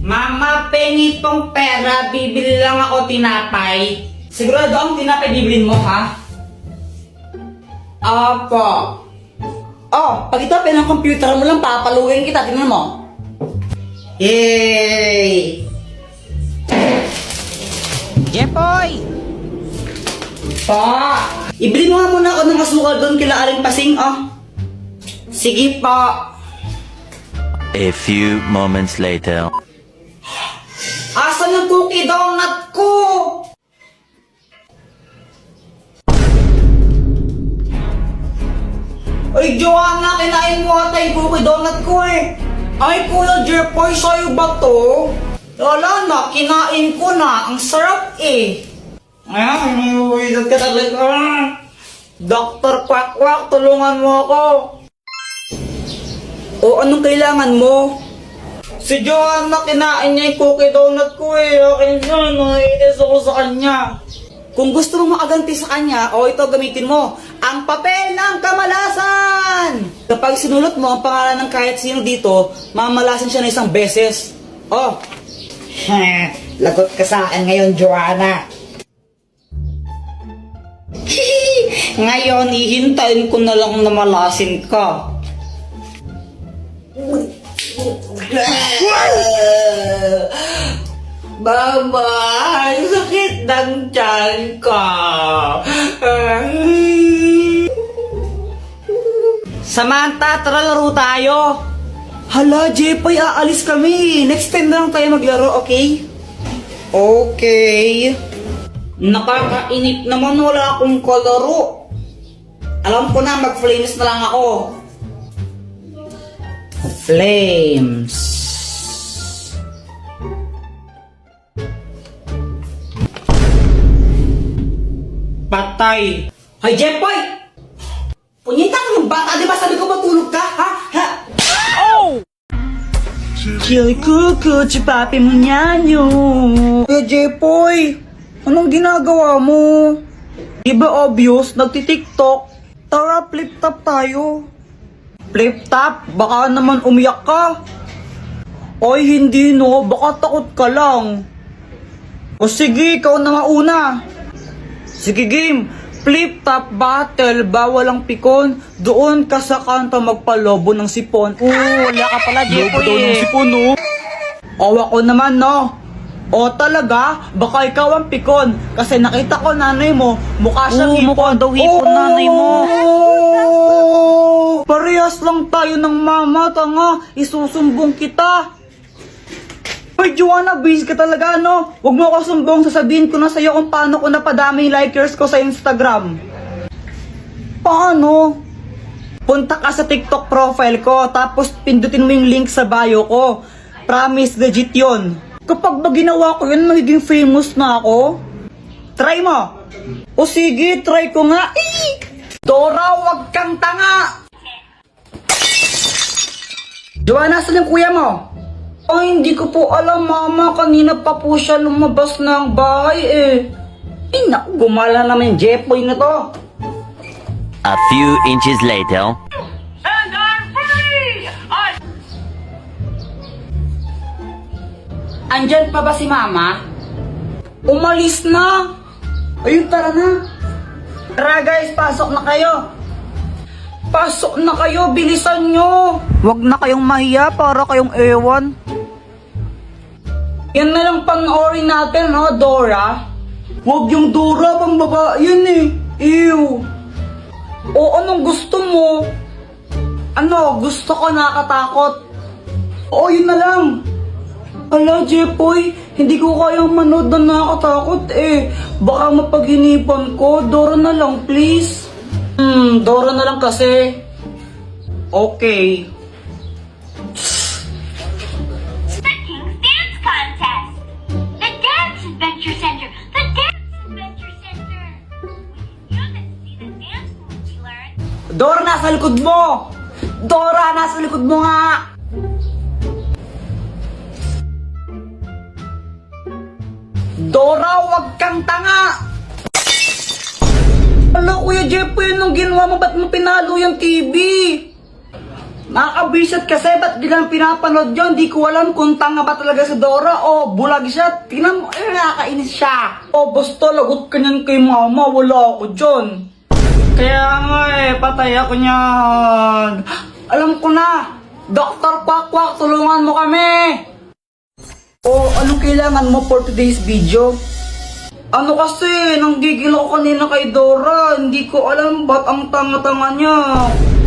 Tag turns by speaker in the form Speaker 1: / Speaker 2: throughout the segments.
Speaker 1: Mama, pengi tong pera, bibili lang ako tinapay. Sigurado ang tinapay bibilin mo, ha? Apo. Oh, pag ito ng computer mo lang, papaluin kita, tingnan mo. Yay! Jepoy! Pa! Ibili mo nga muna ako ng asukal doon kila Aling Pasing, oh. Sige pa.
Speaker 2: A few moments later.
Speaker 1: Asan yung cookie donut ko? Ay, Joanna, kinain mo ata yung cookie donut ko eh. Ay, Kuya Jepoy, sa'yo ba to? Wala na, kinain ko na. Ang sarap eh. Ay, wizard ka talaga. Dr. Quack Quack, tulungan mo ako. O, anong kailangan mo? Si Joanna, kinain niya yung cookie donut ko eh. Akin yun, naiinis ako sa kanya. Kung gusto mong makaganti sa kanya, o ito gamitin mo, ang papel ng kamalasan! Kapag sinulot mo ang pangalan ng kahit sino dito, mamalasan siya na isang beses. Oh, lagot ka sa akin ngayon, Joanna. Ngayon, ihintayin ko na lang na malasin ka. Mama, sakit ng tiyan ka. Samantha, tara laro tayo. Hala, Jepoy, aalis kami. Next time na lang tayo maglaro, okay? Okay. Nakakainip naman, wala akong kalaro. Alam ko na, mag-flames na lang ako. Flames. Patay. Hoy, Jepoy! Punyita ka ng bata, di ba sabi ko matulog ka, ha? Ha? Oh! Kill kuko, chupapi mo nyanyo. Kuya Jepoy, anong ginagawa mo? Di ba obvious, nagtitiktok? Tara, flip top tayo. Flip top? Baka naman umiyak ka. Oy, hindi no, baka takot ka lang. O sige, ikaw na mauna. Sige game, flip top battle, bawal ang pikon. Doon ka sa kanto magpalobo ng sipon.
Speaker 3: Wala ka pala, Jepoy
Speaker 1: Lobo daw ng sipon, no? O ako naman, no? O talaga, baka ikaw ang pikon. Kasi nakita ko nanay mo, mukha siyang hipon.
Speaker 3: mukha daw hipon nanay mo.
Speaker 1: Parehas lang tayo ng mama, tanga. Isusumbong kita. Hoy, Joanna, busy ka talaga, no? Huwag mo ako sumbong, sasabihin ko na sa'yo kung paano ko napadami yung likers ko sa Instagram. Paano? Punta ka sa TikTok profile ko, tapos pindutin mo yung link sa bio ko. Promise, legit yun. Kapag ba ginawa ko yun, magiging famous na ako? Try mo. O sige, try ko nga. Dora, wag kang tanga. Joanna, saan yung kuya mo? Ay, hindi ko po alam, mama. Kanina pa po siya lumabas ng bahay eh. Ay, naku, gumala naman yung Jepoy na to.
Speaker 2: A few inches later.
Speaker 4: And I'm free!
Speaker 1: Andyan pa ba si mama? Umalis na. Ayun, tara na. Tara guys, pasok na kayo. Pasok na kayo, bilisan nyo. Huwag na kayong mahiya para kayong ewan. Yan na lang panoorin natin, no, Dora? Huwag yung Dora, pang babae yun eh. Ew. O anong gusto mo? Ano, gusto ko nakatakot. O yun na lang. Ala, Jepoy, hindi ko kayang manood na nakakatakot eh. Baka mapaghinipan ko. Dora na lang, please. Dora na lang kasi. Okay.
Speaker 4: The King's Dance Contest! The Dance Adventure Center! The Dance Adventure Center! We can use it to see the dance moves we learned.
Speaker 1: Dora, nasa likod mo! Dora, nasa likod mo nga! Dora, wag kang tanga! Ala, Kuya Jepoy, anong ginawa mo? Ba't mo pinalo yung TV? Nakakabwisit kasi, ba't di lang pinapanood yun? Di ko alam kung tanga ba talaga si Dora o bulag siya. Tingnan mo, nakakainis siya. O basta lagot ka niyan kay mama, wala ako dyan. Kaya nga patay ako niyan. Alam ko na, Dr. Quack, tulungan mo kami. O anong kailangan mo for today's video? Ano kasi, nanggigil ako kanina kay Dora. Hindi ko alam ba't ang tanga-tanga niya.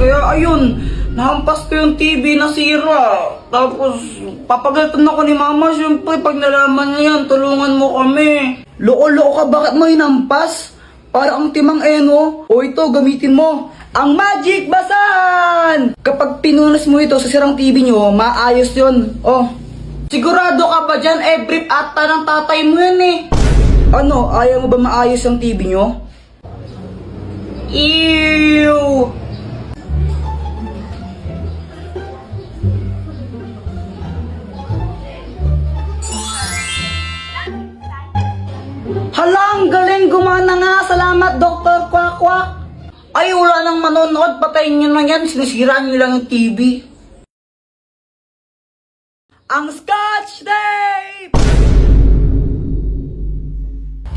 Speaker 1: Kaya ayun, nahampas ko yung TV na sira. Tapos, papagalitan ako ni Mama. Siyempre, pag nalaman niya yan, tulungan mo kami. Loko-loko ka, bakit mo hinampas? Para ang timang no? O ito, gamitin mo. Ang Magic Basahan! Kapag pinunas mo ito sa sirang TV nyo, maayos yun. Oh, sigurado ka ba dyan? Brief ata ng tatay mo yan eh. Ano, ayaw mo ba maayos ang TV nyo? Ew! Halang, galing, gumana nga. Salamat, Dr. Quack. Ay, wala nang manonood. Patayin nyo na yan. Sinisiraan nyo lang yung TV. Ang Scotch Tape!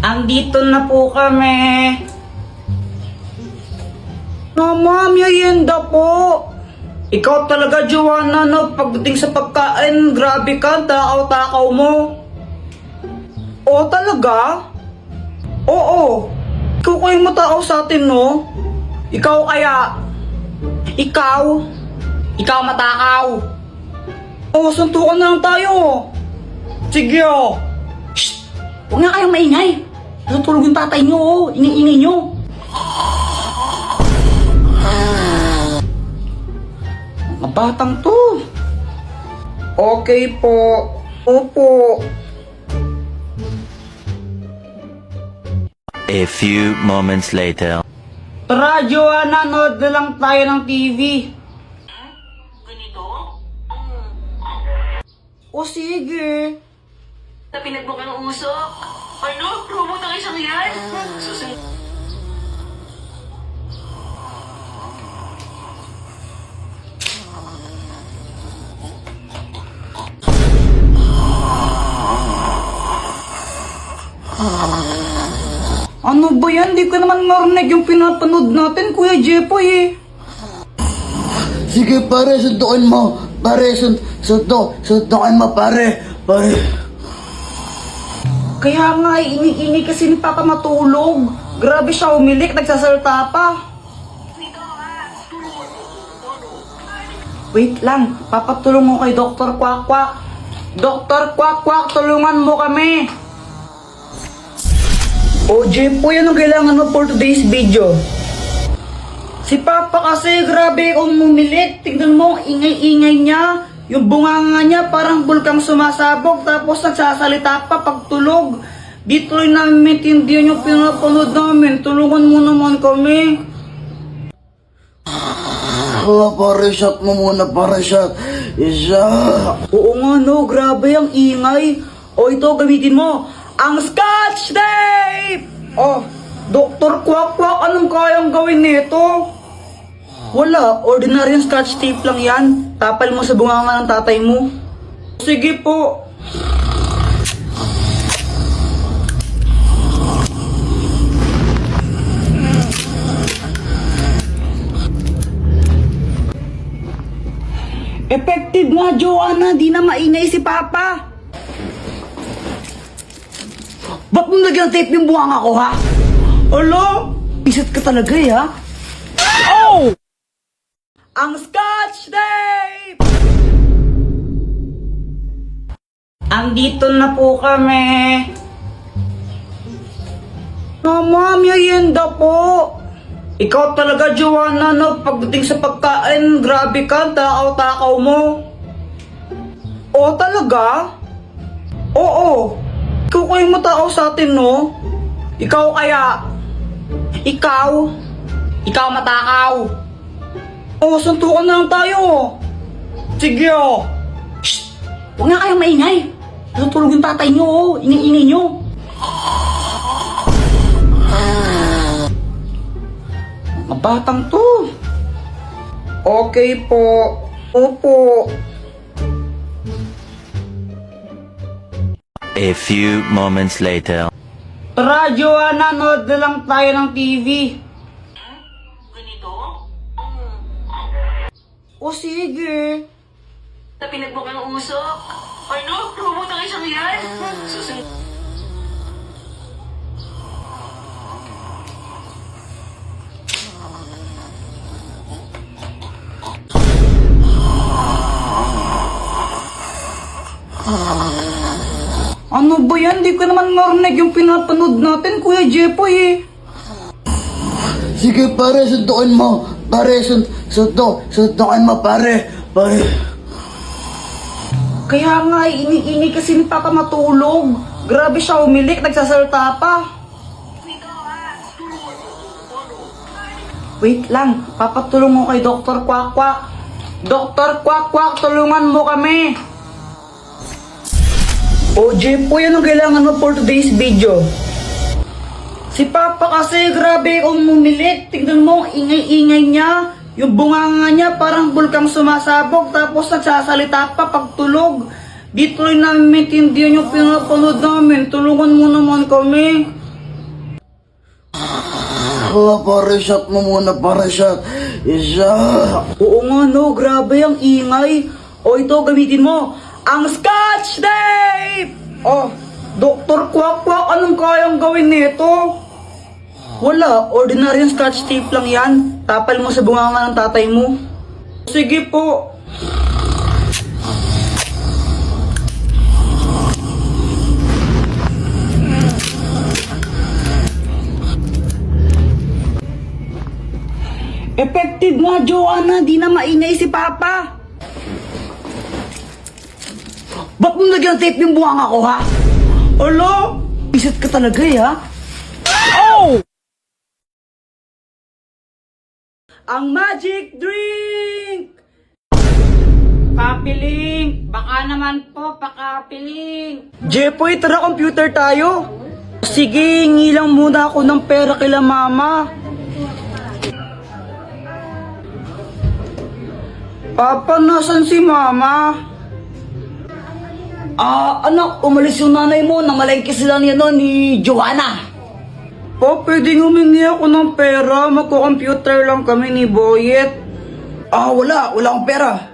Speaker 1: Andito na po kami. Mama, merienda po. Ikaw talaga, Joanna, no? Pagdating sa pagkain, grabe ka, takaw-takaw mo. Oo, talaga? Oo. Ikaw kayo matakaw sa atin, no? Ikaw kaya? Ikaw? Ikaw matakaw? Oo, suntukan na lang tayo. Sige, oh. Shh! Huwag nga kayong maingay. Natulog yung tatay nyo, oh. Ingay-ingay nyo. Mga batang to. Okay po. Opo.
Speaker 2: A few moments later.
Speaker 1: Tara, Joanna, nood na lang tayo ng TV.
Speaker 3: Ganito?
Speaker 1: O sige.
Speaker 3: Na pinagbuka ng usok? Ano? Robot ang isang yan? Susunod.
Speaker 1: Ano ba yan? Di ko naman marinig yung pinapanood natin, Kuya Jepoy eh.
Speaker 5: Sige pare, suntukin mo. Pare, suntukin mo pare. Pare.
Speaker 1: Kaya nga, ini kasi ni Papa matulog. Grabe siya umilik, nagsasalta pa. Wait lang, papatulong mo kay Dr. Quack. Dr. Quack, tulungan mo kami. O Jepoy, anong kailangan mo for today's video? Si Papa kasi, grabe umilik. Tignan mo, ingay-ingay niya. Yung bunganga niya parang bulkang sumasabog tapos nagsasalita pa pagtulog. Dito rin namin maintindihan yung pinapanood namin. Tulungan mo naman kami.
Speaker 5: Pare, shot mo muna, pare, shot. Isa.
Speaker 1: Oo nga no, grabe ang ingay. O ito, gamitin mo. Ang Scotch Tape! Oh, Dr. Quack, anong kayang gawin nito? Wala, ordinary Scotch Tape lang yan. Tapal mo sa bunganga ng tatay mo. Sige po. Effective nga, Joanna. Di na maingay si Papa. Ba't mo nagyang tape yung bunganga ko, ha? Alo? Isat ka talaga, eh, ha? Oh! Ang Scotch Tape! Andito na po kami. Mama, merienda po. Ikaw talaga, Joanna, no? Pagdating sa pagkain, grabe ka, takaw-takaw mo. Oo, talaga? Oo. Ikaw kayo matakaw sa atin, no? Ikaw kaya? Ikaw? Ikaw matakaw? Oo, suntukan na lang tayo. Sige, oh. Shh! Huwag nga kayong maingay. Natulog yung tatay nyo, oh. Ingay-ingay nyo. Mga batang to. Okay po. Opo.
Speaker 2: A few moments later.
Speaker 1: Tara, Joanna, nood na lang tayo ng TV.
Speaker 3: Ganito?
Speaker 1: O sige.
Speaker 3: Na pinagbukang usok. Ano? Robot ang isang yan? Susunod.
Speaker 1: Ano ba yan? Di ko naman narinig yung pinapanood natin, Kuya Jepoy eh.
Speaker 5: Sige pare, sundukin mo. Pare, sundukin mo pare. Pare.
Speaker 1: Kaya nga, ini kasi ni Papa matulog. Grabe siya umilik, nagsasalta pa. Wait lang, papatulong mo kay Dr. Kwak Kwak. Dr. Kwak Kwak, tulungan mo kami. O Jepoy, anong kailangan mo for today's video? Si Papa kasi grabe umumilit. Tignan mo, ang ingay-ingay niya. Yung bunganga niya parang bulkang sumasabog tapos nagsasalita pa pagtulog. Di tuloy namin maintindihan yung pinapanood namin. Tulungan mo naman kami.
Speaker 5: Pare, shot mo muna, pare, shot. Isa.
Speaker 1: Oo nga no, grabe ang ingay. O ito, gamitin mo. Ang Scotch Tape! Oh, Dr. Kwak Kwak, anong kayang gawin nito? Wala, ordinaryong Scotch Tape lang yan. Tapal mo sa bunganga ng tatay mo. Sige po. Effective nga, Joanna. Di na maingay si Papa. Ba't mo lagyan ng tape yung bunganga ko, ha? Alo? Isat ka talaga, eh, ha? Oh! Ang magic drink! Papiling! Baka naman po, pakapiling! Jepoy, tara computer tayo! Sige, hingi lang muna ako ng pera kila mama. Papa, nasan si mama? Anak, umalis yung nanay mo. Namalengke sila niya no, ni Joanna. Po, pwedeng humingi ako ng pera. Magko-computer lang kami ni Boyet. Wala akong pera.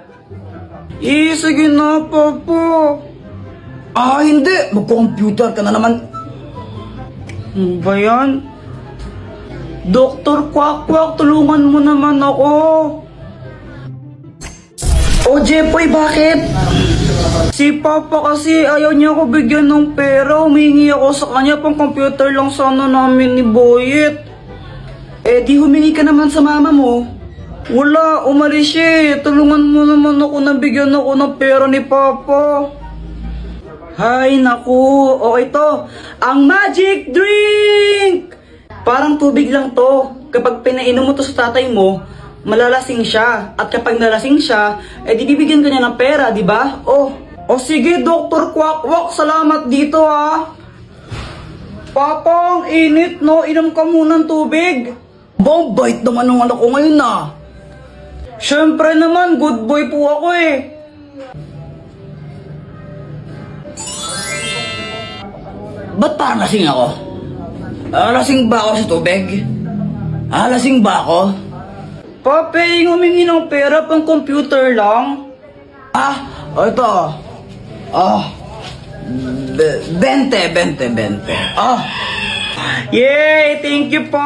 Speaker 1: Sige na, Papa. Hindi. Magko-computer ka na naman. Ano ba yan? Dr. Kwak Kwak, tulungan mo naman ako. O Jepoy, bakit? Si Papa kasi ayaw niya ako bigyan ng pera. Humingi ako sa kanya, pang computer lang sana namin ni Boyet. Di humingi ka naman sa mama mo. Wala, umalis siya eh. Tulungan mo naman ako na bigyan ako ng pera ni Papa. Hay, naku. O ito, ang magic drink! Parang tubig lang to. Kapag pinainom mo to sa tatay mo, malalasing siya. At kapag nalasing siya, di bibigyan ka niya ng pera, di ba? O sige, Dr. Kwak Kwak, salamat dito ha. Papa, ang init no, inom ka muna ng tubig. Bait naman ng anak ko ngayon na. Siyempre naman, good boy po ako eh. Ba't parang lasing ako? Lasing ba ako sa tubig? Lasing ba ako? Pape, humingi ng pera pang computer lang. Ito. 20. Yay! Thank you po!